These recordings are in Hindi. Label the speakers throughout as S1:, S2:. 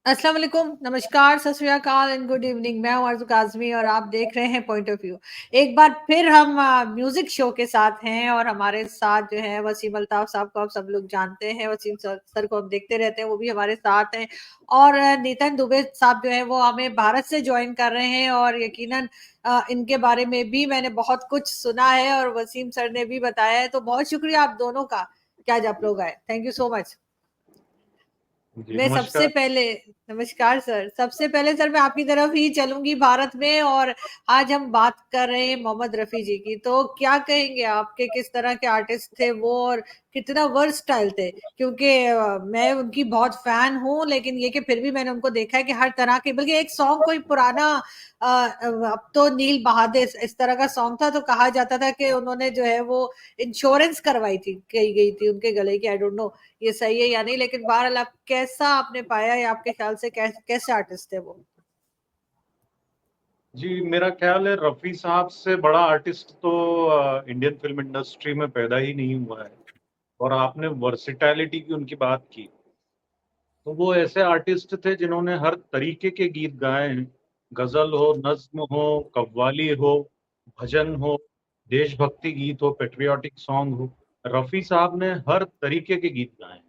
S1: अस्सलाम वालेकुम, नमस्कार, सत श्री अकाल एंड गुड इवनिंग। मैं हूँ आरज़ू काज़मी और आप देख रहे हैं पॉइंट ऑफ व्यू। एक बार फिर हम म्यूज़िक शो के साथ हैं और हमारे साथ जो है वसीम अल्ताफ़ साहब को आप सब लोग जानते हैं। वसीम सर को हम देखते रहते हैं, वो भी हमारे साथ हैं और नितिन दुबे साहब जो हैं वो हमें भारत से जॉइन कर रहे हैं और यकीनन इनके बारे में भी मैंने बहुत कुछ सुना है और वसीम सर ने भी बताया है, तो बहुत शुक्रिया आप दोनों का कि आज आप लोग आए। Thank you so much.
S2: जी
S1: मैं सबसे
S2: नमस्कार।
S1: पहले नमस्कार सर। सबसे पहले सर मैं आपकी तरफ ही चलूँगी भारत में और आज हम बात कर रहे हैं मोहम्मद रफ़ी जी की। तो क्या कहेंगे आप कि किस तरह के आर्टिस्ट थे वो और कितना वर्सटाइल थे? क्योंकि मैं उनकी बहुत फ़ैन हूँ, लेकिन ये कि फिर भी मैंने उनको देखा है कि हर तरह के बल्कि एक सॉन्ग कोई पुराना अब तो नील बहादुर इस तरह का सॉन्ग था, तो कहा जाता था कि उन्होंने जो है वो इंश्योरेंस करवाई थी, कही गई थी उनके गले की। आई डोंट नो ये सही है या नहीं, लेकिन बहरहाल आप कैसा आपने पाया या आपके ख्याल से कैसे आर्टिस्ट थे वो?
S2: जी मेरा ख्याल है रफ़ी साहब से बड़ा आर्टिस्ट तो इंडियन फिल्म इंडस्ट्री में पैदा ही नहीं हुआ है। और आपने वर्सिटैलिटी की उनकी बात की, तो वो ऐसे आर्टिस्ट थे जिन्होंने हर तरीके के गीत गाए हैं। गज़ल हो, नज़्म हो, कव्वाली हो, भजन हो, देशभक्ति गीत हो, पैट्रियोटिक सॉन्ग हो, रफ़ी साहब ने हर तरीके के गीत गाए हैं।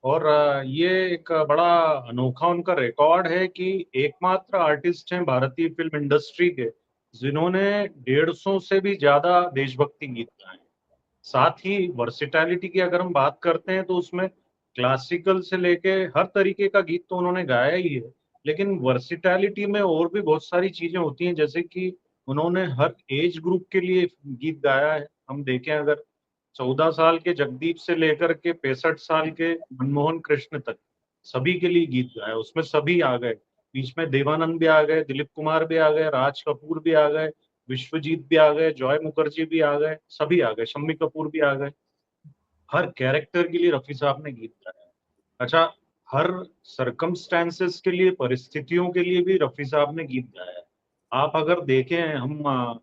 S2: और ये एक बड़ा अनोखा उनका रिकॉर्ड है कि एकमात्र आर्टिस्ट हैं भारतीय फिल्म इंडस्ट्री के जिन्होंने 150 से भी ज्यादा देशभक्ति गीत गाए हैं। साथ ही वर्सिटैलिटी की अगर हम बात करते हैं तो उसमें क्लासिकल से लेके हर तरीके का गीत तो उन्होंने गाया ही है, लेकिन वर्सिटैलिटी में और भी बहुत सारी चीजें होती हैं, जैसे कि उन्होंने हर एज ग्रुप के लिए गीत गाया है। हम देखें अगर 14 साल के जगदीप से लेकर के 65 साल के मनमोहन कृष्ण तक सभी के लिए गीत गाया, उसमें सभी आ गए। बीच में देवानंद भी आ गए, दिलीप कुमार भी आ गए, राज कपूर भी आ गए, विश्वजीत भी आ गए, जॉय मुखर्जी भी आ गए, सभी आ गए, शम्मी कपूर भी आ गए। हर कैरेक्टर के लिए रफी साहब ने गीत गाया। अच्छा, हर सरकमस्टेंसेस के लिए, परिस्थितियों के लिए भी रफी साहब ने गीत गाया है। आप अगर देखें, हम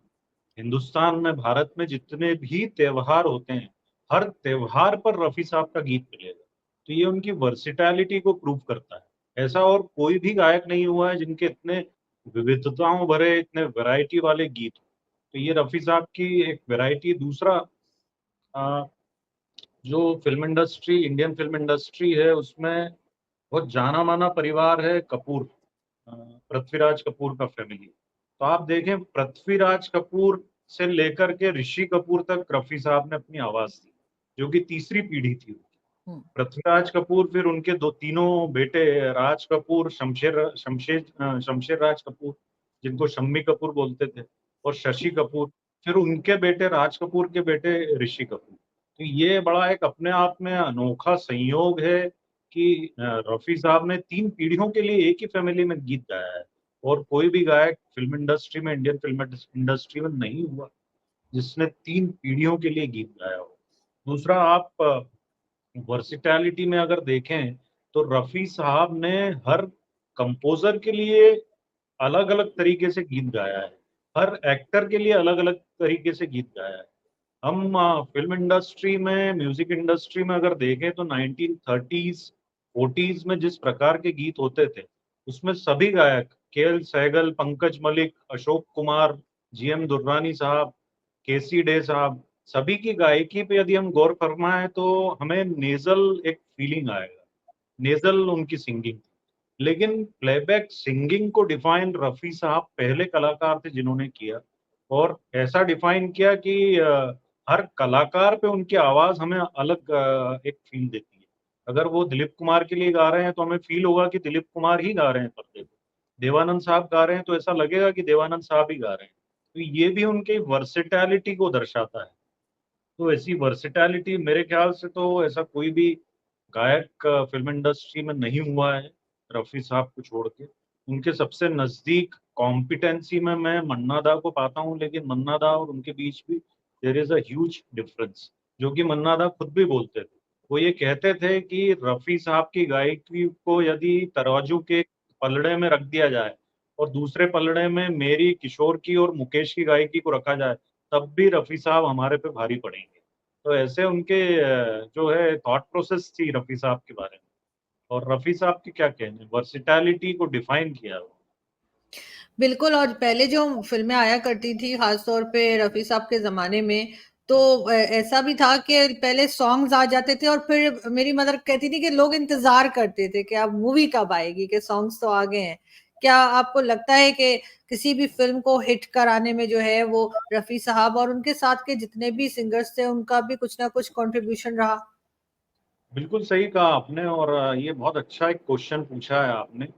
S2: हिंदुस्तान में, भारत में जितने भी त्योहार होते हैं, हर त्योहार पर रफी साहब का गीत मिलेगा। तो ये उनकी वर्सिटैलिटी को प्रूव करता है। ऐसा और कोई भी गायक नहीं हुआ है जिनके इतने विविधताओं भरे, इतने वैरायटी वाले गीत हो। तो ये रफी साहब की एक वैरायटी। दूसरा, अ, जो film industry, Indian film industry है, उसमें बहुत जाना माना परिवार है कपूर, अ, पृथ्वीराज कपूर का फैमिली। तो आप देखें, पृथ्वीराज कपूर से लेकर के ऋषि कपूर तक रफी साहब ने अपनी आवाज दी, जो कि तीसरी पीढ़ी थी।
S1: हुँ।
S2: पृथ्वीराज कपूर, फिर उनके दो तीनों बेटे, राज कपूर, शमशेर राज कपूर, जिनको शम्मी कपूर बोलते थे, और शशि कपूर, फिर उनके बेटे राज कपूर के बेटे ऋषि कपूर। तो ये बड़ा एक अपने आप में अनोखा संयोग है कि रफी साहब ने 3 पीढ़ियों के लिए एक ही फैमिली में गीत गाया है। और कोई भी गायक फिल्म इंडस्ट्री में, इंडियन फिल्म इंडस्ट्री में नहीं हुआ जिसने 3 पीढ़ियों के लिए गीत गाया हो। दूसरा, आप वर्सिटैलिटी में अगर देखें तो रफी साहब ने हर कंपोजर के लिए अलग अलग तरीके से गीत गाया है, हर एक्टर के लिए अलग अलग तरीके से गीत गाया है। हम फिल्म इंडस्ट्री में, म्यूजिक इंडस्ट्री में अगर देखें तो 1930s 40s में जिस प्रकार के गीत होते थे, उसमें सभी गायक, K L Saigal, Pankaj Mallik, Ashok Kumar, G M Durrani Sahab, KC day साहब, सभी की गायकी पे यदि हम गौर फरमाएं तो हमें नेजल एक फीलिंग आएगा, नेजल उनकी सिंगिंग। लेकिन प्लेबैक सिंगिंग को डिफाइन रफी साहब पहले कलाकार थे जिन्होंने किया। और ऐसा डिफाइन किया कि हर कलाकार पे उनकी आवाज हमें अलग एक फील देती है। अगर वो दिलीप कुमार के लिए गा रहे हैं तो हमें फील होगा कि दिलीप कुमार ही गा रहे हैं पर्दे पे। देवानंद साहब गा रहे हैं तो ऐसा लगेगा कि देवानंद साहब ही गा रहे हैं। तो ये भी उनकी वर्सिटैलिटी को दर्शाता है। तो ऐसी वर्सिटैलिटी मेरे ख्याल से तो ऐसा कोई भी गायक फिल्म इंडस्ट्री में नहीं हुआ है रफी साहब को छोड़ के। उनके सबसे नजदीक कॉम्पिटेंसी में मैं मन्ना दा को पाता हूँ, लेकिन मन्ना दा और उनके बीच भी there is a huge difference, जो कि मन्ना दा खुद भी बोलते थे। वो ये कहते थे कि रफी साहब की गायकी को यदि तराजू के पलड़े में रख दिया जाए और दूसरे पलड़े में मेरी, किशोर की और मुकेश की गायकी को रखा जाए, तब भी रफी साहब हमारे पे भारी पड़ेंगे। तो ऐसे उनके जो है थॉट प्रोसेस थी रफी साहब के बारे में। और रफी साहब के क्या कहने, वर्सिटैलिटी को डिफाइन किया वो।
S1: बिल्कुल। और पहले जो फ़िल्में आया करती थी, ख़ास तौर पे रफ़ी साहब के ज़माने में, तो ऐसा भी था कि पहले सॉन्ग्स आ जाते थे और फिर मेरी मदर कहती थी कि लोग इंतज़ार करते थे कि अब मूवी कब आएगी, कि सॉन्ग्स तो आ गए हैं। क्या आपको लगता है कि किसी भी फ़िल्म को हिट कराने में जो है वो रफ़ी साहब और उनके साथ के जितने भी सिंगर्स थे, उनका भी कुछ ना कुछ कंट्रीब्यूशन रहा?
S2: बिल्कुल सही कहा आपने, और ये बहुत अच्छा एक क्वेश्चन पूछा है आपने।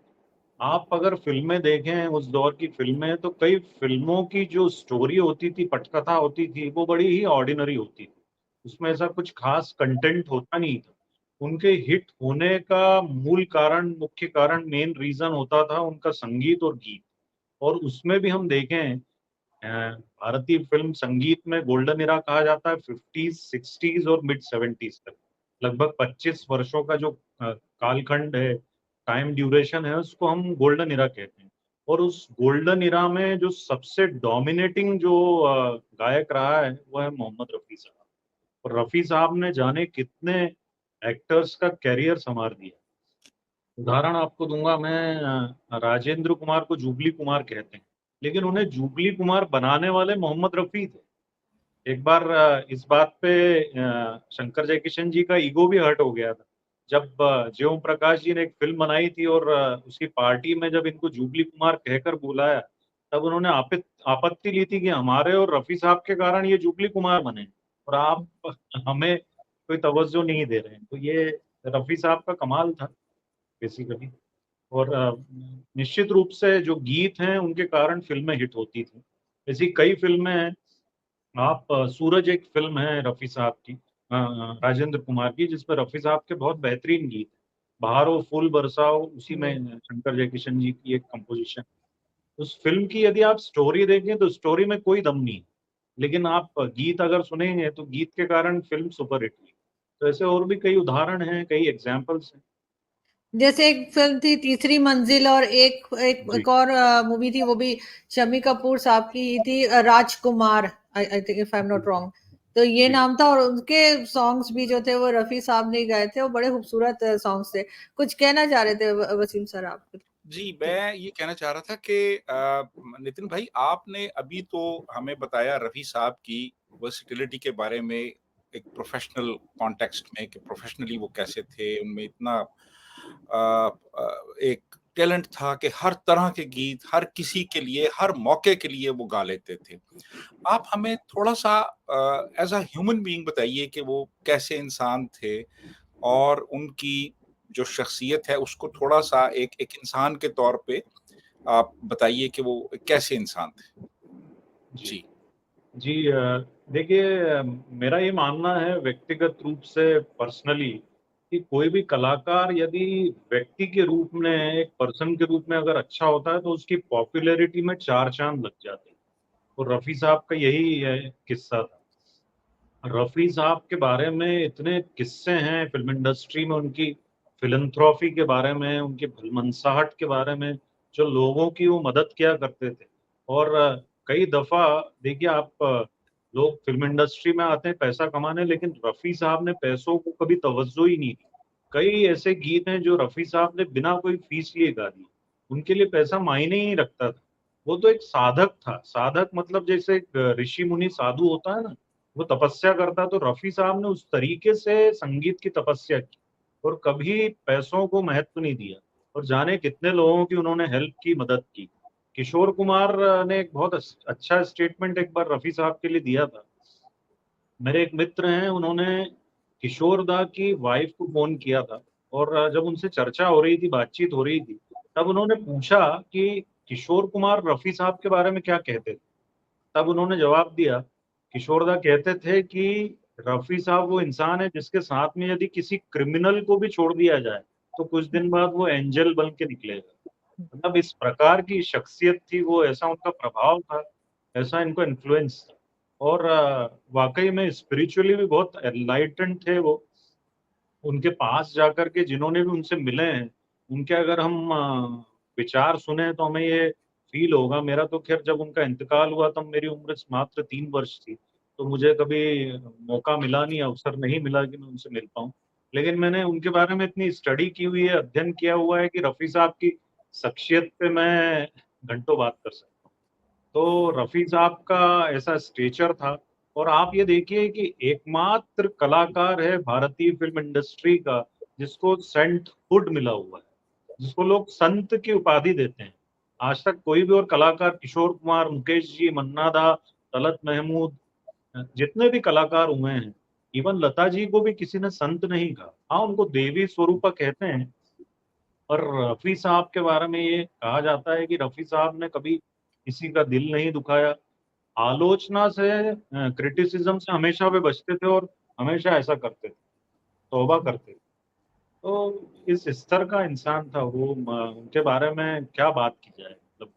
S2: आप अगर फ़िल्में देखें, उस दौर की फ़िल्में, तो कई फ़िल्मों की जो स्टोरी होती थी, पटकथा होती थी, वो बड़ी ही ऑर्डिनरी होती थी। उसमें ऐसा कुछ ख़ास कंटेंट होता नहीं था। उनके हिट होने का मूल कारण, मुख्य कारण, मेन रीज़न होता था उनका संगीत और गीत। और उसमें भी हम देखें, भारतीय फ़िल्म संगीत में गोल्डन एरा कहा जाता है 50s, 60s और मिड 70s तक। लगभग 25 वर्षों का जो कालखंड है, टाइम ड्यूरेशन है, उसको हम गोल्डन एरा कहते हैं। और उस गोल्डन एरा में जो सबसे डोमिनेटिंग जो गायक रहा है, वो है मोहम्मद रफ़ी साहब। और रफ़ी साहब ने जाने कितने एक्टर्स का करियर सँवार दिया। उदाहरण आपको दूँगा मैं, राजेंद्र कुमार को जुबली कुमार कहते हैं, लेकिन उन्हें जुबली कुमार बनाने वाले मोहम्मद रफ़ी थे। एक बार इस बात पे शंकर जयकिशन जी का ईगो भी हर्ट हो गया था। जब जय ओम प्रकाश जी ने एक फ़िल्म बनाई थी और उसकी पार्टी में जब इनको जुबली कुमार कहकर बुलाया, तब उन्होंने आपत्ति ली थी कि हमारे और रफ़ी साहब के कारण ये जुबली कुमार बने और आप हमें कोई तवज्जो नहीं दे रहे हैं। तो ये रफ़ी साहब का कमाल था बेसिकली। और निश्चित रूप से जो गीत हैं, उनके कारण फ़िल्में हिट होती थी। ऐसी कई फ़िल्में हैं। आप सूरज एक फ़िल्म है रफ़ी साहब की, राजेंद्र कुमार की, जिसमें रफ़ी साहब के बहुत बेहतरीन गीत। बहारो फूल बरसाओ, उसी में
S1: जी।
S2: शंकर जयकिशन जी की एक कंपोज़िशन। उस फ़िल्म की यदि आप स्टोरी देखें, तो स्टोरी में कोई दम नहीं है। लेकिन आप गीत अगर सुनेंगे, तो गीत के कारण फ़िल्म सुपर हिट हुई। तो ऐसे और भी कई उदाहरण हैं, कई एग्ज़ाम्पल्स हैं।
S1: जैसे एक फ़िल्म थी तीसरी मंजिल, और एक एक
S2: जी,
S1: एक और मूवी थी, वो भी शम्मी कपूर साहब की ही थी, Rajkumar, I think if I am
S2: जी,
S1: नॉट रॉन्ग। तो ये
S2: जी।
S1: नाम था, और उनके सॉन्ग्स भी जो थे वो रफ़ी साहब ने ही गाए थे, और बड़े खूबसूरत सॉन्ग्स थे। कुछ कहना चाह रहे थे वसीम सर आप?
S3: जी,
S1: जी।
S3: मैं ये कहना चाह रहा था कि नितिन भाई आपने अभी तो हमें बताया रफ़ी साहब की वर्सेटिलिटी के बारे में, एक प्रोफ़ेशनल कॉन्टेक्स्ट में कि प्रोफ़ेशनली वो कैसे थे, उनमें इतना एक टैलेंट था कि हर तरह के गीत, हर किसी के लिए, हर मौके के लिए वो गा लेते थे। आप हमें थोड़ा-सा एज़ अ ह्यूमन बीइंग बताइए कि वो कैसे इंसान थे और उनकी जो शख्सियत है उसको थोड़ा-सा एक एक इंसान के तौर पे आप बताइए कि वो कैसे इंसान थे?
S2: जी।
S3: जी।
S2: जी, देखिए, मेरा ये मानना है व्यक्तिगत रूप से, पर्सनली, कि कोई भी कलाकार यदि व्यक्ति के रूप में, एक पर्सन के रूप में अगर अच्छा होता है, तो उसकी पॉपुलैरिटी में 4 चाँद लग जाते हैं। और रफ़ी साहब का यही किस्सा था। रफ़ी साहब के बारे में इतने किस्से हैं फ़िल्म इंडस्ट्री में, उनकी फ़िलैंथ्रोपी के बारे में, उनकी भलमनसाहट के बारे में, जो लोगों की वो मदद किया करते थे। और कई दफ़ा देखिए आप, लोग फ़िल्म इंडस्ट्री में आते हैं पैसा कमाने, लेकिन रफ़ी साहब ने पैसों को कभी तवज्जो ही नहीं दी। कई ऐसे गीत हैं जो रफ़ी साहब ने बिना कोई फ़ीस लिए गा दिए। उनके लिए पैसा मायने ही नहीं रखता था। वो तो एक साधक था। साधक मतलब जैसे एक ऋषि-मुनि साधु होता है ना, वो तपस्या करता, तो रफ़ी साहब ने उस तरीके से संगीत की तपस्या की और कभी पैसों को महत्व नहीं दिया। और जाने कितने लोगों की उन्होंने हेल्प की, मदद की। किशोर कुमार ने एक बहुत अच्छा स्टेटमेंट एक बार रफ़ी साहब के लिए दिया था। मेरे एक मित्र हैं, उन्होंने किशोर दा की वाइफ़ को फ़ोन किया था और जब उनसे चर्चा हो रही थी, बातचीत हो रही थी, तब उन्होंने पूछा कि किशोर कुमार रफ़ी साहब के बारे में क्या कहते थे? तब उन्होंने जवाब दिया, किशोर दा कहते थे कि रफ़ी साहब वो इंसान है जिसके साथ में यदि किसी क्रिमिनल को भी छोड़ दिया जाए, तो कुछ दिन बाद वो एंजेल बन के निकलेगा। मतलब इस प्रकार की शख्सियत थी वो, ऐसा उनका प्रभाव था, ऐसा इनका इन्फ्लुएंस था। और वाक़ई में स्पिरिचुअली भी बहुत एनलाइटेंड थे वो। उनके पास जाकर के जिन्होंने भी उनसे मिले हैं, उनके अगर हम विचार सुने, तो हमें ये फ़ील होगा। मेरा तो ख़ैर जब उनका इंतकाल हुआ तब मेरी उम्र मात्र 3 वर्ष थी, तो मुझे कभी मौका मिला नहीं, अवसर नहीं मिला कि मैं उनसे मिल पाऊँ। लेकिन मैंने उनके बारे में इतनी स्टडी की हुई है, अध्ययन किया हुआ है कि रफ़ी साहब की शख्सियत पे मैं घंटों बात कर सकता हूँ। तो रफ़ी साहब का ऐसा स्टेचर था और आप ये देखिए कि एकमात्र कलाकार है भारतीय फ़िल्म इंडस्ट्री का जिसको सेंटहुड मिला हुआ है, जिसको लोग संत की उपाधि देते हैं। आज तक कोई भी और कलाकार किशोर कुमार, मुकेश जी, मन्ना दा, तलत महमूद जितने भी कलाकार हुए हैं, इवन लता जी को भी किसी ने संत नहीं कहा। हाँ, उनको देवी स्वरूपा कहते हैं, पर रफ़ी साहब के बारे में ये कहा जाता है कि रफ़ी साहब ने कभी किसी का दिल नहीं दुखाया। आलोचना से क्रिटिसिज्म से हमेशा वे बचते थे और हमेशा ऐसा करते थे, तौबा करते थे। तो इस स्तर का इंसान था वो, उनके बारे में क्या बात की जाए, मतलब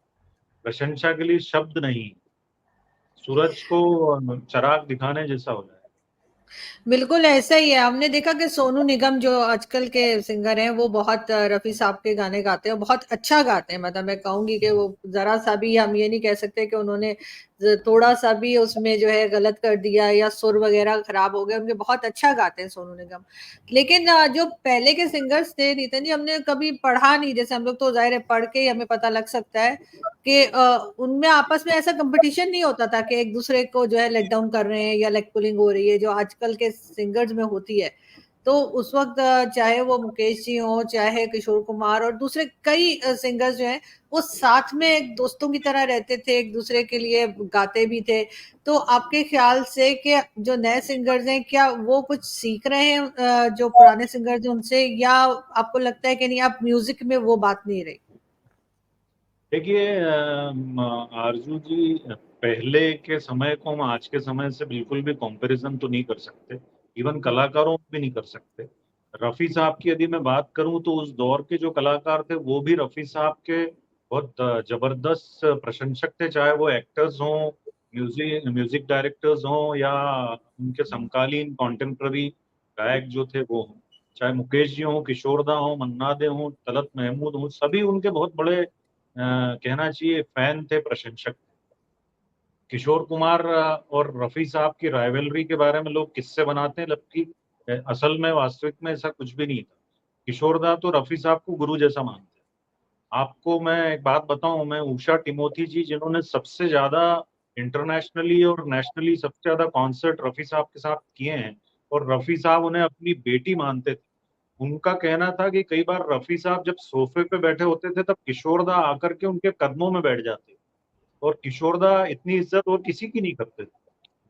S2: प्रशंसा के लिए शब्द नहीं। सूरज को चराग दिखाने जैसा हो जाए।
S1: बिल्कुल ऐसा ही है। हमने देखा कि सोनू निगम जो आजकल के सिंगर हैं वो बहुत रफ़ी साहब के गाने गाते हैं, बहुत अच्छा गाते हैं। मतलब मैं कहूँगी कि वो ज़रा-सा भी हम ये नहीं कह सकते कि उन्होंने थोड़ा-सा भी उसमें जो है गलत कर दिया या सुर वगैरह खराब हो गए, उनके बहुत अच्छा गाते हैं सोनू निगम। लेकिन जो पहले के सिंगर्स थे नितिन जी, हमने कभी पढ़ा नहीं, जैसे हम लोग तो ज़ाहिर है पढ़ के ही हमें पता लग सकता है कि उनमें आपस में ऐसा कंपटीशन नहीं होता था कि एक दूसरे को जो है लेट डाउन कर रहे हैं या लेग पुलिंग हो रही है जो आजकल के सिंगर्स में होती है। तो उस वक्त चाहे वो मुकेश जी हो, चाहे किशोर कुमार और दूसरे कई सिंगर्स जो हैं वो साथ में एक दोस्तों की तरह रहते थे, एक दूसरे के लिए गाते भी थे। तो आपके ख्याल से कि जो नए सिंगर्स हैं क्या वो कुछ सीख रहे हैं जो पुराने सिंगर्स हैं उनसे, या आपको लगता है कि नहीं अब म्यूजिक में वो बात नहीं रही?
S2: देखिए आरजू जी, पहले के समय को हम आज के समय से बिल्कुल भी कंपैरिजन तो नहीं कर सकते, इवन कलाकारों में भी नहीं कर सकते। रफ़ी साहब की यदि मैं बात करूं तो उस दौर के जो कलाकार थे वो भी रफ़ी साहब के बहुत जबरदस्त प्रशंसक थे, चाहे वो एक्टर्स हों, म्यूजिक म्यूजिक डायरेक्टर्स हों या उनके समकालीन कॉन्टेम्प्ररी गायक जो थे वो हों, चाहे मुकेश जी हों, किशोर दा हों, मन्ना दे हों, तलत महमूद हों, सभी उनके बहुत बड़े कहना चाहिए फैन थे, प्रशंसक थे। किशोर कुमार और रफ़ी साहब की राइवलरी के बारे में लोग किस्से बनाते हैं, जबकि असल में वास्तविक में ऐसा कुछ भी नहीं था। किशोर दा तो रफ़ी साहब को गुरु जैसा मानते हैं। आपको मैं एक बात बताऊँ, मैं उषा टिमोथी जी जिन्होंने सबसे ज़्यादा इंटरनेशनली और नेशनली सबसे ज़्यादा कॉन्सर्ट रफ़ी साहब के साथ किए हैं और रफ़ी साहब उन्हें अपनी बेटी मानते थे। उनका कहना था कि कई बार रफ़ी साहब जब सोफ़े पे बैठे होते थे तब किशोर दा आकर के उनके कदमों में बैठ जाते और किशोर दा इतनी इज़्ज़त और किसी की नहीं करते थे।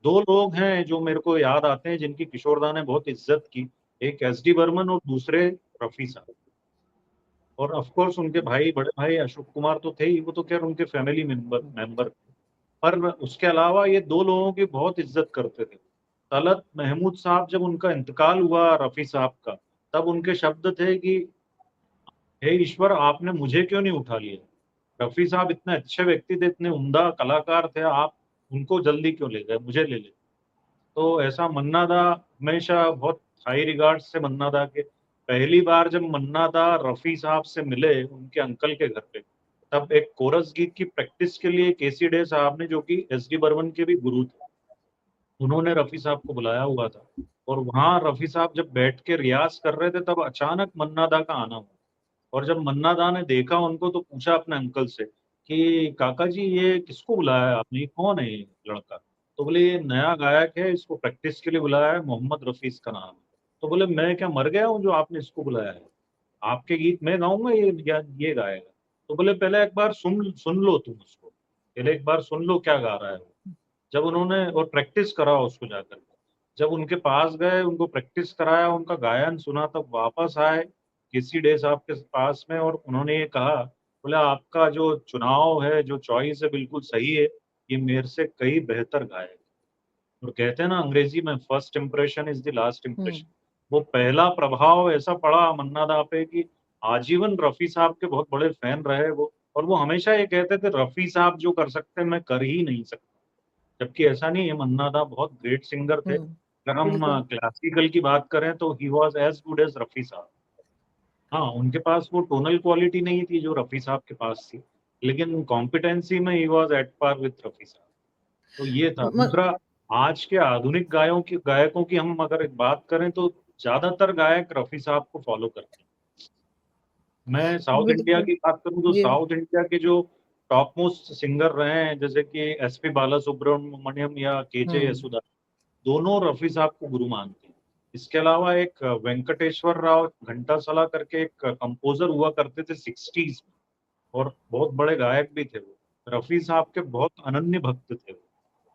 S2: 2 लोग हैं जो मेरे को याद आते हैं जिनकी किशोर दा ने बहुत इज़्ज़त की, एक एसडी बर्मन और दूसरे रफ़ी साहब। और ऑफ कोर्स उनके भाई, बड़े भाई अशोक कुमार तो थे ही, वो तो ख़ैर उनके फैमिली मेंबर थे। पर उसके अलावा ये 2 लोगों की बहुत इज़्ज़त करते थे। तलत महमूद साहब जब उनका इंतकाल हुआ रफ़ी साहब का, तब उनके शब्द थे कि हे ईश्वर, आपने मुझे क्यों नहीं उठा लिया? रफ़ी साहब इतने अच्छे व्यक्ति थे, इतने उम्दा कलाकार थे, आप उनको जल्दी क्यों ले गए? मुझे ले लेते। तो ऐसा मन्ना दा हमेशा बहुत हाई रिगार्ड्स से मन्ना दा के। पहली बार जब मन्ना दा रफ़ी साहब से मिले उनके अंकल के घर पे, तब एक कोरस गीत की प्रैक्टिस के लिए केसी डे साहब ने, जो कि एसडी बर्मन के भी गुरु थे, उन्होंने रफ़ी साहब को बुलाया हुआ था और वहाँ रफ़ी साहब जब बैठ के रियाज़ कर रहे थे तब अचानक मन्ना दा का आना हुआ। और जब मन्ना दा ने देखा उनको तो पूछा अपने अंकल से कि काका जी ये किसको बुलाया है आपने, ये कौन है ये लड़का? तो बोले ये नया गायक है, इसको प्रैक्टिस के लिए बुलाया है, मोहम्मद रफ़ी इसका नाम है। तो बोले मैं क्या मर गया हूँ जो आपने इसको बुलाया है? आपके गीत मैं गाऊँगा ये या ये गाएगा? तो बोले पहले एक बार सुन लो तुम उसको, पहले एक बार सुन लो क्या गा रहा है वो। जब उन्होंने और प्रैक्टिस करा उसको जाकर के। जब उनके पास गए, उनको प्रैक्टिस कराया, उनका गायन सुना, तब वापस आए केसी डे साहब के पास में और उन्होंने ये कहा, बोले आपका जो चुनाव है, जो चॉइस है बिल्कुल सही है, ये मेरे से कहीं बेहतर गायक। और कहते हैं ना अंग्रेजी में first impression is the last
S1: hmm.
S2: Impression. वो पहला प्रभाव ऐसा पड़ा मन्ना दा पे कि आजीवन रफ़ी साहब के बहुत बड़े फैन रहे वो, और वो हमेशा ये कहते थे रफ़ी साहब जो कर सकते हैं मैं कर ही नहीं सकता। जबकि ऐसा नहीं है, मन्ना दा बहुत ग्रेट सिंगर थे। अगर हम
S1: बिल्कुल।
S2: क्लासिकल की बात करें तो he was as good as Rafi साहब। हाँ, उनके पास वो टोनल क्वालिटी नहीं थी जो रफ़ी साहब के पास थी, लेकिन कॉम्पिटेंसी में ही was at par with Rafi साहब। तो ये था।
S1: म,
S2: दूसरा, आज के आधुनिक गायों की गायकों की हम अगर एक बात करें तो ज्यादातर गायक रफी साहब को फॉलो करते हैं। मैं साउथ इंडिया
S1: बिल्कुल
S2: की बात करूं तो
S1: जी
S2: साउथ इंडिया के जो टॉप मोस्ट सिंगर रहे हैं जैसे कि एसपी बालासुब्रमण्यम या केजे यसुदा, दोनों रफी साहब को गुरु मानते हैं। इसके अलावा एक वेंकटेश्वर राव घंटासला करके एक कंपोजर हुआ करते थे 60s में, और बहुत बड़े गायक भी थे वो, रफी साहब के बहुत अनन्य भक्त थे वो।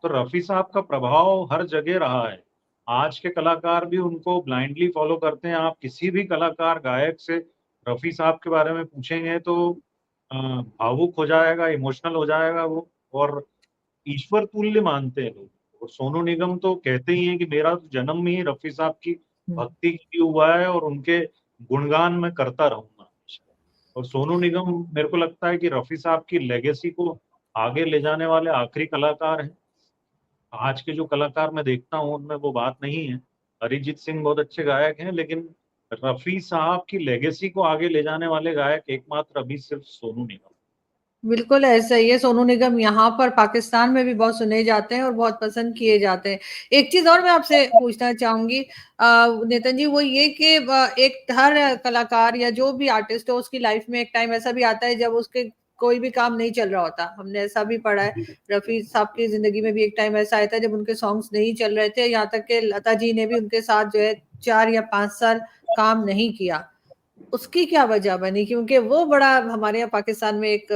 S2: तो रफी साहब का प्रभाव हर जगह रहा है। आज के कलाकार भी उनको ब्लाइंडली फॉलो करते हैं। आप किसी भी कलाकार गायक से रफी साहब के बारे में पूछेंगे तो भावुक हो जाएगा, इमोशनल हो जाएगा वो, और ईश्वर तुल्य मानते हैं लोग। और सोनू निगम तो कहते ही हैं कि मेरा तो जन्म ही रफी साहब की भक्ति की हुआ है और उनके गुणगान मैं करता रहूंगा हमेशा। और सोनू निगम मेरे को लगता है कि रफी साहब की लेगेसी को आगे ले जाने वाले आखिरी कलाकार हैं। आज के जो कलाकार मैं देखता हूँ उनमें वो बात नहीं है। अरिजीत सिंह बहुत अच्छे गायक हैं, लेकिन रफी साहब की लेगेसी को आगे ले जाने वाले गायक एकमात्र अभी सिर्फ सोनू निगम।
S1: बिल्कुल ऐसा ही है। सोनू निगम यहाँ पर पाकिस्तान में भी बहुत सुने जाते हैं और बहुत पसंद किए जाते हैं। एक चीज और मैं आपसे पूछना चाहूंगी नितिन जी, वो ये कि एक हर कलाकार या जो भी आर्टिस्ट हो उसकी लाइफ में एक टाइम ऐसा भी आता है जब उसके कोई भी काम नहीं चल रहा होता। हमने ऐसा भी पढ़ा है। रफी साहब की जिंदगी में भी एक टाइम ऐसा आया था जब उनके सॉन्ग्स नहीं चल रहे थे, यहाँ तक कि लता जी ने भी उनके साथ जो है 4 या 5 साल काम नहीं किया। उसकी क्या वजह बनी? क्योंकि वो बड़ा हमारे यहाँ पाकिस्तान में एक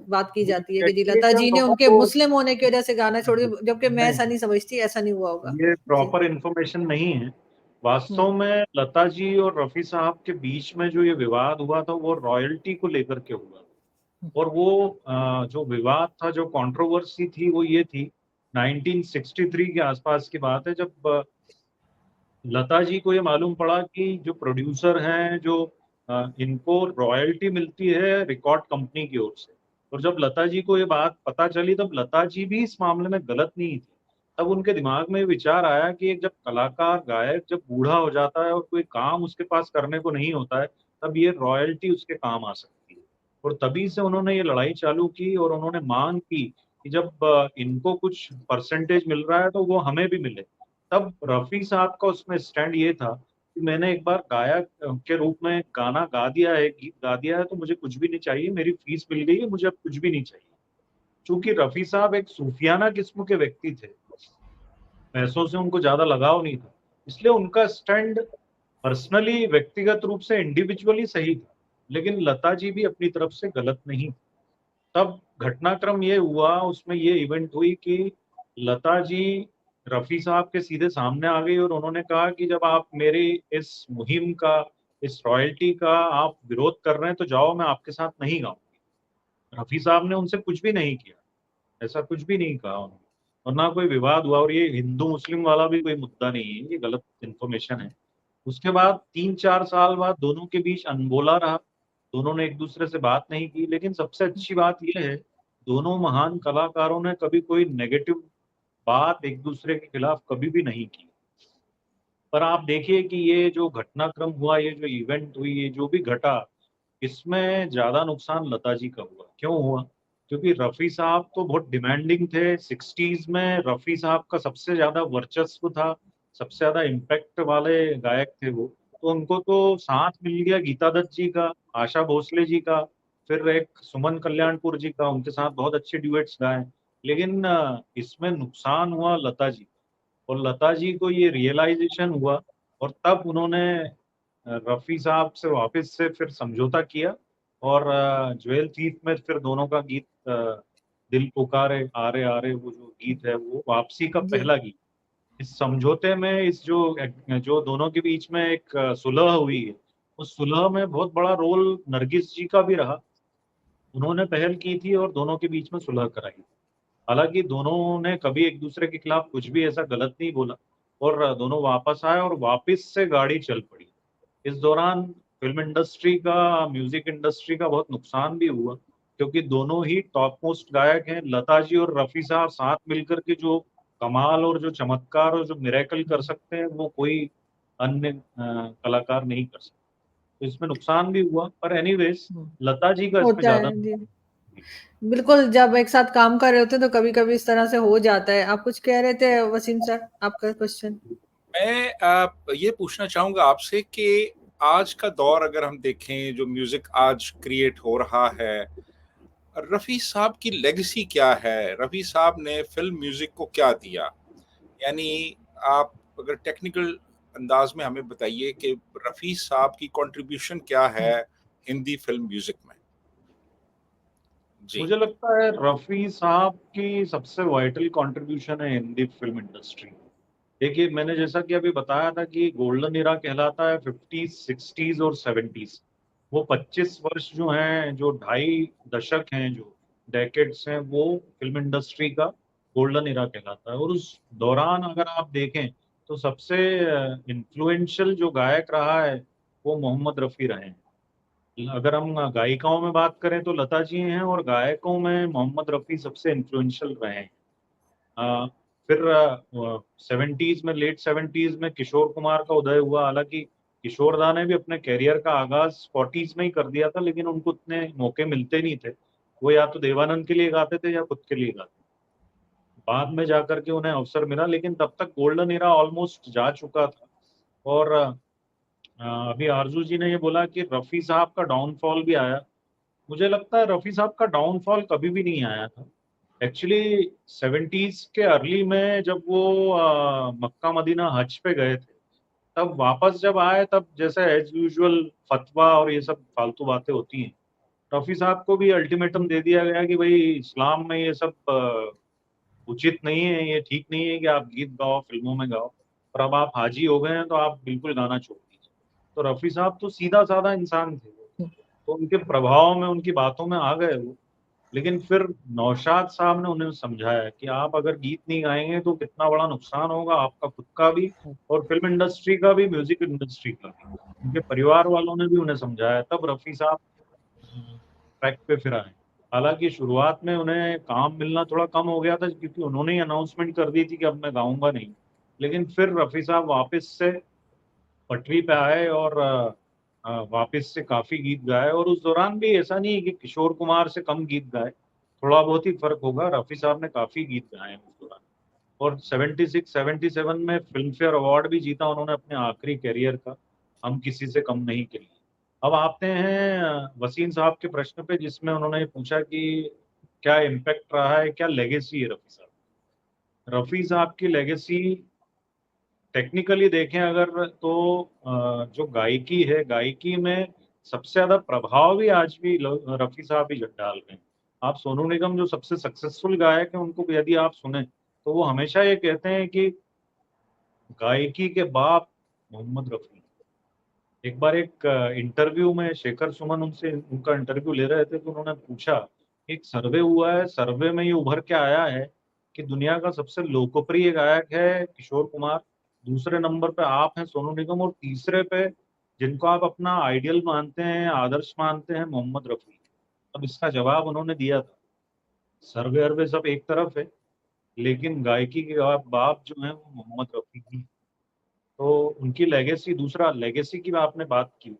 S1: बात की जाती है कि जी लता जी ने उनके मुस्लिम होने की वजह से गाना छोड़ दिया, जबकि मैं ऐसा नहीं समझती, ऐसा नहीं हुआ होगा।
S2: ये
S1: जी
S2: प्रॉपर इंफॉर्मेशन नहीं है। वास्तव में लता जी और रफी साहब के बीच में जो ये विवाद हुआ था वो रॉयल्टी को लेकर के हुआ। और वो जो विवाद था, जो कंट्रोवर्सी थी, वो ये थी 1963 के आसपास की बात है, जब लता जी को ये मालूम पड़ा कि जो प्रोड्यूसर हैं, जो इनको रॉयल्टी मिलती है रिकॉर्ड कंपनी की ओर से। और जब लता जी को ये बात पता चली तब लता जी भी इस मामले में गलत नहीं थी। तब उनके दिमाग में विचार आया कि एक जब कलाकार गायक जब बूढ़ा हो जाता है और कोई काम उसके पास करने को नहीं होता है, तब ये रॉयल्टी उसके काम आ सकती है। और तभी से उन्होंने ये लड़ाई चालू की और उन्होंने मांग की कि जब इनको कुछ परसेंटेज मिल रहा है तो वो हमें भी मिले। तब रफी साहब का उसमें स्टैंड ये था कि मैंने एक बार गायक के रूप में गाना गा दिया है, गीत गा दिया है, तो मुझे कुछ भी नहीं चाहिए, मेरी फीस मिल गई है, मुझे अब कुछ भी नहीं चाहिए। चूंकि रफी साहब एक सूफियाना किस्म के व्यक्ति थे, पैसों से उनको ज्यादा लगाव नहीं था, इसलिए उनका स्टैंड पर्सनली, व्यक्तिगत रूप से, इंडिविजुअली सही था। लेकिन लता जी भी अपनी तरफ से गलत नहीं। तब घटनाक्रम ये हुआ, उसमें ये इवेंट हुई कि लता जी रफी साहब के सीधे सामने आ गई और उन्होंने कहा कि जब आप मेरी इस मुहिम का, इस रॉयल्टी का आप विरोध कर रहे हैं तो जाओ, मैं आपके साथ नहीं गाऊंगी। रफी साहब ने उनसे कुछ भी नहीं किया, ऐसा कुछ भी नहीं कहा उन्होंने, और ना कोई विवाद हुआ। और ये हिंदू मुस्लिम वाला भी कोई मुद्दा नहीं है, ये गलत इन्फॉर्मेशन है। उसके बाद 3-4 साल बाद दोनों के बीच अनबोला रहा, दोनों ने एक दूसरे से बात नहीं की। लेकिन सबसे अच्छी बात यह है, दोनों महान कलाकारों ने कभी कोई नेगेटिव बात एक दूसरे के खिलाफ कभी भी नहीं की। पर आप देखिए कि ये जो घटनाक्रम हुआ, ये जो इवेंट हुई, ये जो भी घटा, इसमें ज्यादा नुकसान लता जी का हुआ। क्यों हुआ? क्योंकि रफी साहब तो बहुत डिमांडिंग थे। 60s में रफी साहब का सबसे ज्यादा वर्चस्व था, सबसे ज्यादा इम्पैक्ट वाले गायक थे वो। तो उनको तो साथ मिल गया गीता दत्त जी का, आशा भोसले जी का, फिर एक सुमन कल्याणपुर जी का, उनके साथ बहुत अच्छे ड्यूएट्स गाए। लेकिन इसमें नुकसान हुआ लता जी, और लता जी को ये रियलाइजेशन हुआ, और तब उन्होंने रफी साहब से वापस से फिर समझौता किया। और ज्वेल थीफ में फिर दोनों का गीत दिल पुकारे आरे आरे, वो जो गीत है वो वापसी का
S1: जी
S2: पहला गीत। इस समझौते में, इस जो जो दोनों के बीच में एक सुलह हुई है, उस सुलह में बहुत बड़ा रोल नरगिस जी का भी रहा। उन्होंने पहल की थी और दोनों के बीच में सुलह कराई। हालांकि दोनों ने कभी एक दूसरे के खिलाफ कुछ भी ऐसा गलत नहीं बोला, और दोनों वापस आए और वापस से गाड़ी चल पड़ी। इस दौरान फिल्म इंडस्ट्री का, म्यूजिक इंडस्ट्री का बहुत नुकसान भी हुआ, क्योंकि दोनों ही टॉप मोस्ट गायक हैं। लता जी और रफी साहब साथ मिलकर के जो कमाल और जो चमत्कार और जो मिरेकल कर सकते हैं, वो कोई अन्य कलाकार नहीं कर सकते। तो इसमें नुकसान भी हुआ, पर एनीवेज लता जी का इसमें
S1: होता
S2: ज्यादा।
S1: है जी। बिल्कुल, जब एक साथ काम कर रहे होते हैं तो कभी कभी इस तरह से हो जाता है। आप कुछ कह रहे थे वसीम सर, आपका क्वेश्चन।
S3: मैं ये पूछना चाहूँगा आपसे कि आज का दौर अगर हम देखें, जो म्यूज़िक आज क्रिएट हो रहा है, रफ़ी साहब की लेगेसी क्या है? रफ़ी साहब ने फ़िल्म म्यूज़िक को क्या दिया? यानी आप अगर टेक्निकल अंदाज़ में हमें बताइए कि रफ़ी साहब की कंट्रीब्यूशन क्या है हिंदी फ़िल्म म्यूज़िक में? जी।
S2: मुझे लगता है रफी साहब की सबसे वाइटल कंट्रीब्यूशन है हिंदी फिल्म इंडस्ट्री। देखिए, मैंने जैसा कि अभी बताया था कि गोल्डन इरा कहलाता है 50s, 60s और 70s। वो 25 वर्ष जो हैं, जो ढाई दशक हैं, जो डेकेड्स हैं, वो फिल्म इंडस्ट्री का गोल्डन इरा कहलाता है। और उस दौरान अगर आप देखें तो सबसे इन्फ्लुएंशियल जो गायक रहा है वो मोहम्मद रफ़ी रहे हैं। अगर हम गायिकाओं में बात करें तो लता जी हैं, और गायकों में मोहम्मद रफ़ी सबसे इन्फ्लुएंशियल रहे हैं। अ, फिर 70s में, लेट 70s में किशोर कुमार का उदय हुआ। हालांकि किशोर दा ने भी अपने कैरियर का आगाज 40s में ही कर दिया था, लेकिन उनको उतने मौके मिलते नहीं थे। वो या तो देवानंद के लिए गाते थे या खुद के लिए गाते थे। बाद में जाकर के उन्हें अवसर मिला, लेकिन तब तक गोल्डन इरा ऑलमोस्ट जा चुका था। और अभी आरजू जी ने ये बोला कि रफ़ी साहब का डाउनफॉल भी आया। मुझे लगता है रफ़ी साहब का डाउनफॉल कभी भी नहीं आया था। एक्चुअली 70s के अर्ली में जब वो मक्का मदीना हज पे गए थे, तब वापस जब आए, तब जैसे एज यूजुअल फतवा और ये सब फालतू बातें होती हैं। रफ़ी साहब को भी अल्टीमेटम दे दिया गया कि भाई इस्लाम में ये सब उचित नहीं है, ये ठीक नहीं है कि आप गीत गाओ, फिल्मों में गाओ, और अब आप हाजी हो गए हैं तो आप बिल्कुल गाना छोड़ दीजिए। तो रफ़ी साहब तो सीधा साधा इंसान थे, तो उनके प्रभाव में, उनकी बातों में आ गए वो। लेकिन फिर नौशाद साहब ने उन्हें समझाया कि आप अगर गीत नहीं गाएंगे तो कितना बड़ा नुकसान होगा आपका खुद का भी, और फिल्म इंडस्ट्री का भी, म्यूजिक इंडस्ट्री का भी। उनके परिवार वालों ने भी उन्हें समझाया, तब रफ़ी साहब ट्रैक पे फिर आए। हालांकि शुरुआत में उन्हें काम मिलना थोड़ा कम हो गया था, क्योंकि उन्होंने ही अनाउंसमेंट कर दी थी कि अब मैं गाऊंगा नहीं। लेकिन फिर रफ़ी साहब वापस से पटरी पे आए और वापस से काफी गीत गाए। और उस दौरान भी ऐसा नहीं है कि किशोर कुमार से कम गीत गाए, थोड़ा बहुत ही फर्क होगा। रफी साहब ने काफी गीत गाए हैं उस दौरान। और 76 77 में फिल्म फेयर अवार्ड भी जीता उन्होंने अपने आखिरी कैरियर का, हम किसी से कम नहीं के लिए। अब आते हैं वसीम साहब के प्रश्न पे, जिसमें उन्होंने पूछा कि क्या इम्पैक्ट रहा है, क्या लेगेसी है रफी साहब। रफी साहब की लेगेसी टेक्निकली देखें अगर तो जो गायकी है, गायकी में सबसे ज्यादा प्रभाव भी आज भी रफी साहब ही डाल रहे हैं। आप सोनू निगम जो सबसे सक्सेसफुल गायक हैं, उनको भी यदि आप सुने तो वो हमेशा ये कहते हैं कि गायकी के बाप मोहम्मद रफी। एक बार एक इंटरव्यू में शेखर सुमन उनसे उनका इंटरव्यू ले रहे थे, तो उन्होंने पूछा, एक सर्वे हुआ है, सर्वे में ये उभर के आया है कि दुनिया का सबसे लोकप्रिय गायक है किशोर कुमार, दूसरे नंबर पे आप हैं सोनू निगम, और तीसरे पे जिनको आप अपना आइडियल मानते हैं, आदर्श मानते हैं, मोहम्मद रफी। अब इसका जवाब उन्होंने दिया था, सर्वे अर्वे सब एक तरफ है, लेकिन गायकी के बाप जो है वो मोहम्मद रफी ही। तो उनकी लेगेसी, दूसरा लेगेसी की आपने बात की,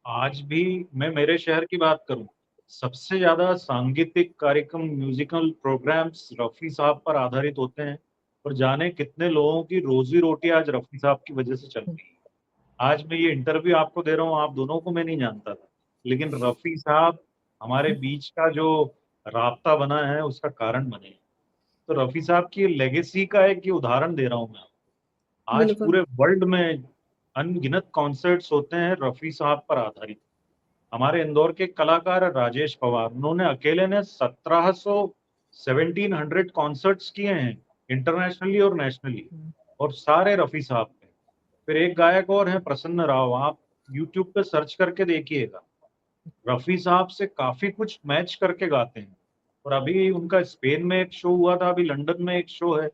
S2: आज भी मैं मेरे शहर की बात करूं, सबसे ज्यादा सांगीतिक कार्यक्रम, म्यूजिकल प्रोग्राम्स रफी साहब पर आधारित होते हैं। और जाने कितने लोगों की रोजी रोटी आज रफी साहब की वजह से चल रही है। आज मैं ये इंटरव्यू आपको दे रहा हूँ, आप दोनों को मैं नहीं जानता था, लेकिन रफी साहब हमारे बीच का जो राबता बना है उसका कारण बने हैं। तो रफी साहब की लेगेसी का एक ये उदाहरण दे रहा हूँ मैं। आज
S1: बिल्कुल।
S2: पूरे वर्ल्ड में अनगिनत कॉन्सर्ट्स होते हैं रफी साहब पर आधारित। हमारे इंदौर के एक कलाकार है राजेश पवार, उन्होंने अकेले ने 1700 कॉन्सर्ट्स किए हैं, इंटरनेशनली और नेशनली, और सारे रफी साहब पे। फिर एक गायक और हैं प्रसन्न राव, आप यूट्यूब पे सर्च करके देखिएगा, रफी साहब से काफी कुछ मैच करके गाते हैं। और अभी उनका स्पेन में एक शो हुआ था, अभी लंदन में एक शो है,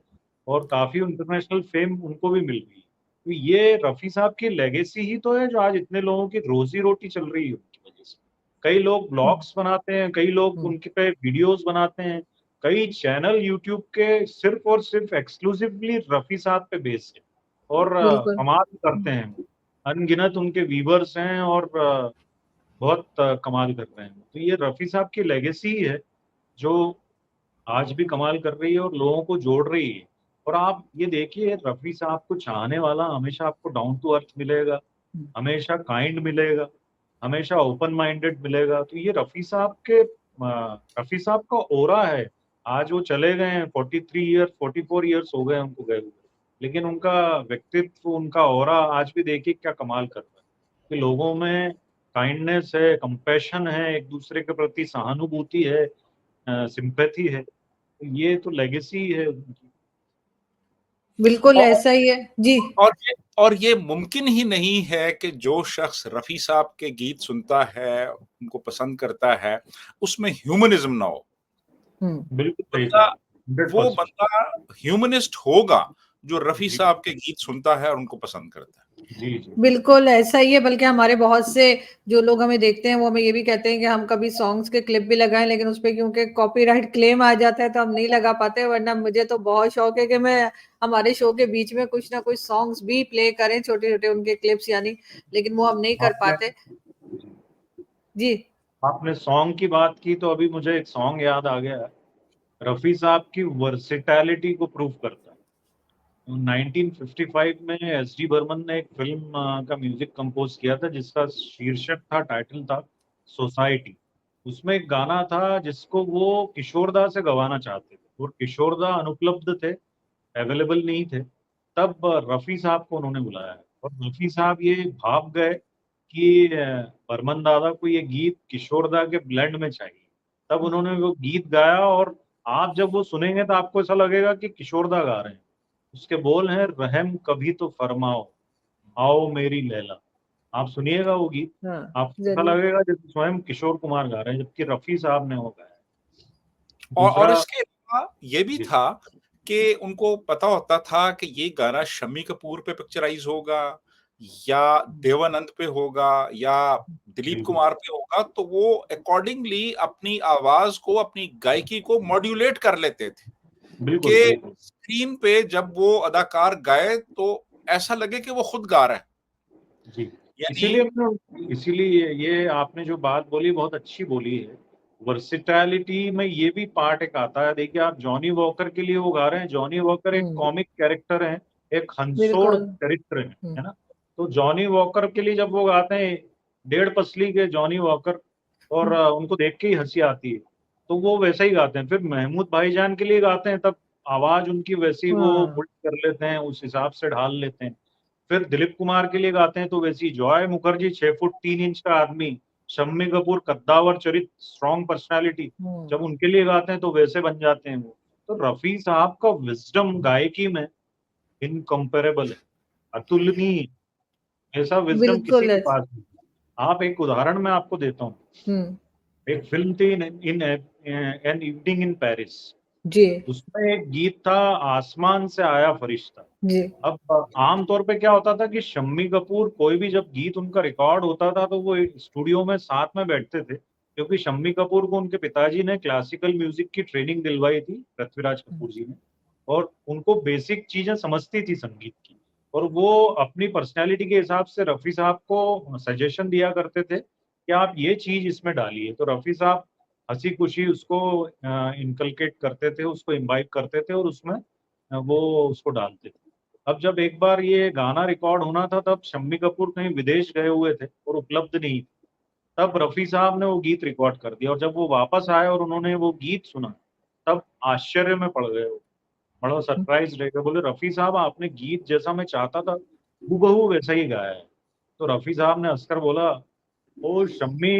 S2: और काफी इंटरनेशनल फेम उनको भी मिल गई। तो ये रफी साहब की लेगेसी ही तो है जो आज इतने लोगों की रोजी रोटी चल रही है उनकी वजह से। कई लोग ब्लॉग्स बनाते हैं, कई लोग उनके पे वीडियोस बनाते हैं, कई चैनल यूट्यूब के सिर्फ और सिर्फ एक्सक्लूसिवली रफी साहब पे बेस्ड है, और
S1: बिल्कुल।
S2: कमाल करते हैं। अनगिनत उनके व्यूवर्स हैं, और बहुत कमाल कर रहे हैं। तो ये रफी साहब की लेगेसी है जो आज भी कमाल कर रही है और लोगों को जोड़ रही है। और आप ये देखिए रफी साहब को चाहने वाला हमेशा आपको डाउन टू अर्थ मिलेगा, हमेशा काइंड मिलेगा, हमेशा ओपन माइंडेड मिलेगा। तो ये रफी साहब का ओरा है। आज वो चले गए हैं, 43 ईयर 44 ईयर्स हो गए उनको गए हुए, लेकिन उनका व्यक्तित्व, उनका ओरा आज भी देखिए क्या कमाल कर रहा है कि लोगों में काइंडनेस है, कंपैशन है, एक दूसरे के प्रति सहानुभूति है, सिंपैथी है। तो ये तो लेगेसी है उनकी।
S1: बिल्कुल
S3: और
S1: ऐसा ही है जी।
S3: और ये मुमकिन ही नहीं है कि जो शख्स रफी साहब के गीत सुनता है, उनको पसंद करता है, उसमें ह्यूमनिज्म ना हो।
S1: हम्म।
S2: बिल्कुल सही
S3: बंदा
S2: कहा,
S3: वो
S2: 100%।
S3: बंदा ह्यूमनिस्ट होगा जो रफी
S2: जी
S3: साहब के गीत सुनता है और उनको पसंद करता है।
S2: जी जी।
S1: बिल्कुल ऐसा ही है, बल्कि हमारे बहुत से जो लोग हमें देखते हैं वो हमें ये भी कहते हैं कि हम कभी सॉन्ग्स के क्लिप भी लगाएं, लेकिन उस पे क्योंकि कॉपीराइट क्लेम आ जाता है तो हम नहीं लगा पाते। वरना मुझे तो बहुत शौक है कि मैं हमारे शो के बीच में कुछ ना कुछ सॉन्ग्स भी प्ले करें, छोटे छोटे उनके क्लिप्स यानी, लेकिन वो हम नहीं कर
S2: आपने
S1: पाते जी।
S2: आपने सॉन्ग की बात की तो अभी मुझे एक सॉन्ग याद आ गया। रफी साहब की वर्सिटैलिटी को प्रूव करता है। 1955 में एस डी बर्मन ने एक फिल्म का म्यूजिक कंपोज किया था जिसका शीर्षक था, टाइटल था सोसाइटी। उसमें एक गाना था जिसको वो किशोरदा से गवाना चाहते थे और किशोरदा अनुपलब्ध थे, अवेलेबल नहीं थे। तब रफी साहब को उन्होंने बुलाया है और रफी साहब ये भाप गए कि बर्मन दादा को ये गीत किशोरदा के ब्लेंड में चाहिए। तब उन्होंने वो गीत गाया और आप जब वो सुनेंगे तो आपको ऐसा लगेगा कि किशोरदा गा रहे हैं। उसके बोल हैं, रहम कभी तो फरमाओ, आओ मेरी लैला। आप सुनिएगा वो गीत,
S1: हाँ
S2: आपको ऐसा
S1: जरूर।
S2: लगेगा जैसे स्वयं किशोर कुमार गा रहे हैं, जबकि रफी साहब ने वो गाया है।
S3: और
S2: दूसरा
S3: इसके अलावा ये भी
S2: जी
S3: था कि उनको पता होता था कि ये गाना शम्मी कपूर पे पिक्चराइज होगा या देवानंद पे होगा या दिलीप
S2: बिल्कुल
S3: कुमार पे होगा, तो वो अकॉर्डिंगली अपनी आवाज को, अपनी गायकी को मॉड्यूलेट कर लेते थे
S2: बिल्कुल
S3: कि
S2: बिल्कुल।
S3: स्क्रीन पे जब वो अदाकार गाए तो ऐसा लगे कि वो खुद गा रहा है।
S2: जी,
S3: यानी
S2: इसीलिए ये आपने जो बात बोली बहुत अच्छी बोली है। वर्सिटैलिटी में ये भी पार्ट एक आता है। देखिए आप जॉनी वॉकर के लिए वो गा रहे हैं, जॉनी वॉकर एक
S1: हम्म।
S2: कॉमिक कैरेक्टर है, एक हंसोड़
S1: बिल्कुल।
S2: चरित्र
S1: हम्म।
S2: है ना। तो जॉनी वॉकर के लिए जब वो गाते हैं, डेढ़ पसली के जॉनी वॉकर, और उनको देख के ही हंसी आती है, तो वो वैसा ही गाते हैं। फिर महमूद भाईजान के लिए गाते हैं, तब आवाज उनकी वैसी वो
S1: हाँ।
S2: बुल्ड कर लेते हैं, उस हिसाब से ढाल लेते हैं। फिर दिलीप कुमार के लिए गाते हैं तो वैसी जॉय मुखर्जी 6 फुट 3 इंच का आदमी, शम्मी कपूर कद्दावर चरित्र, स्ट्रॉन्ग पर्सनालिटी,
S1: हम्म।
S2: जब उनके लिए गाते हैं तो वैसे बन जाते हैं वो। तो रफी साहब का विजडम गायकी में इनकम्पेरेबल है, अतुलनीय है। ऐसा विजडम किसी
S1: बिल्कुल
S2: के
S1: ऐसा।
S2: पास नहीं। आप एक उदाहरण मैं आपको देता हूँ।
S1: हम्म।
S2: एक फिल्म थी in in an evening in Paris.
S1: जी
S2: उसमें एक गीत था, आसमान से आया फरिश्ता।
S1: जी।
S2: अब आमतौर पे क्या होता था कि शम्मी कपूर कोई भी जब गीत उनका रिकॉर्ड होता था तो वो स्टूडियो में साथ में बैठते थे, क्योंकि शम्मी कपूर को उनके पिताजी ने क्लासिकल म्यूजिक की ट्रेनिंग दिलवाई थी, पृथ्वीराज कपूर जी ने। और उनको बेसिक चीजें समझती थी संगीत की, और वो अपनी पर्सनैलिटी के हिसाब से रफी साहब को सजेशन दिया करते थे कि आप ये चीज इसमें डालिए। तो रफी साहब हंसी खुशी उसको इनकलकेट करते थे, उसको इम्बाइब करते थे और उसमें वो उसको डालते थे। अब जब एक बार ये गाना रिकॉर्ड होना था तब शम्मी कपूर कहीं विदेश गए हुए थे और उपलब्ध नहीं थे। तब रफी साहब ने वो गीत रिकॉर्ड कर दिया और जब वो वापस आए और उन्होंने वो गीत सुना, तब आश्चर्य में पड़ गए वो, बड़ा सरप्राइज रह गए। बोले रफी साहब आपने गीत जैसा मैं चाहता था हूबहू वैसा ही गाया है। तो रफी साहब ने हंसकर बोला, ओ शम्मी,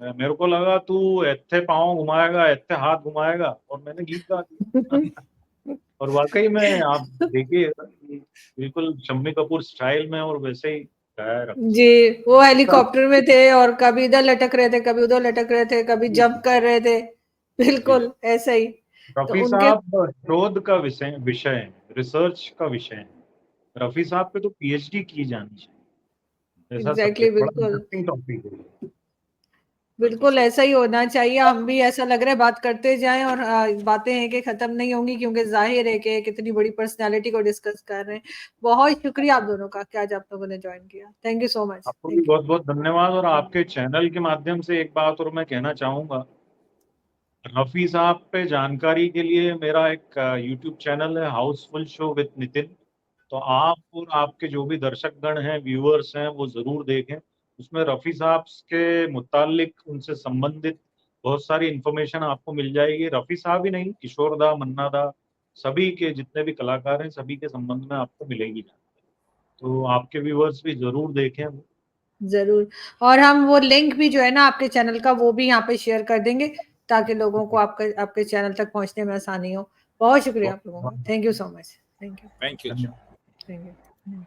S2: मेरे को लगा तू ऐथे पाँव घुमाएगा, ऐथे हाथ घुमाएगा, और मैंने गीत गा दिया। और वाकई में आप देखिए कि बिल्कुल शम्मी कपूर स्टाइल में और वैसे ही गाया है रफी
S1: जी।
S2: साहब।
S1: वो हेलीकॉप्टर में थे और कभी इधर लटक रहे थे, कभी उधर लटक रहे थे, कभी
S2: जी
S1: जंप कर रहे थे।
S2: जी जी।
S1: बिल्कुल ऐसा ही। तो
S2: रफी
S1: उनके
S2: साहब शोध का विषय विषय है, रिसर्च का विषय है। रफी साहब पे तो पीएचडी की जानी चाहिए। ऐसा
S1: एग्जैक्टली
S2: सब्जेक्ट बड़ा
S1: बिल्कुल।
S2: इंटरेस्टिंग टॉपिक है रफी
S1: बिल्कुल
S2: साहब।
S1: ऐसा ही होना चाहिए। हम भी ऐसा लग रहा है बात करते जाएं और बातें हैं कि खत्म नहीं होंगी, क्योंकि जाहिर है कि कितनी बड़ी पर्सनालिटी को डिस्कस कर रहे हैं। बहुत शुक्रिया आप दोनों का कि आज आप लोगों ने ज्वाइन किया। Thank you so much.
S2: आपको भी
S1: थैंक
S2: बहुत बहुत धन्यवाद। और
S1: यू।
S2: आपके चैनल के माध्यम से एक बात और मैं कहना चाहूंगा रफी साहब पे जानकारी के लिए मेरा एक यूट्यूब चैनल है, हाउसफुल शो विद नितिन। तो आप और आपके जो भी दर्शकगण हैं, व्यूअर्स हैं, वो जरूर देखें। उसमें रफी साहब के मुतालिक, उनसे संबंधित बहुत सारी इंफॉर्मेशन आपको मिल जाएगी। रफी साहब ही नहीं, किशोर दा, मन्ना दा, सभी के जितने भी कलाकार हैं, सभी के संबंध में आपको मिलेगी। तो आपके व्यूअर्स भी जरूर देखें।
S1: जरूर। और हम वो लिंक भी जो है ना आपके चैनल का, वो भी यहाँ पे शेयर कर देंगे ताकि लोगों को आपके चैनल तक पहुंचने में आसानी हो। बहुत शुक्रिया आप लोगों का। Thank you so much. Thank you.
S3: Thank you.
S1: Thank you.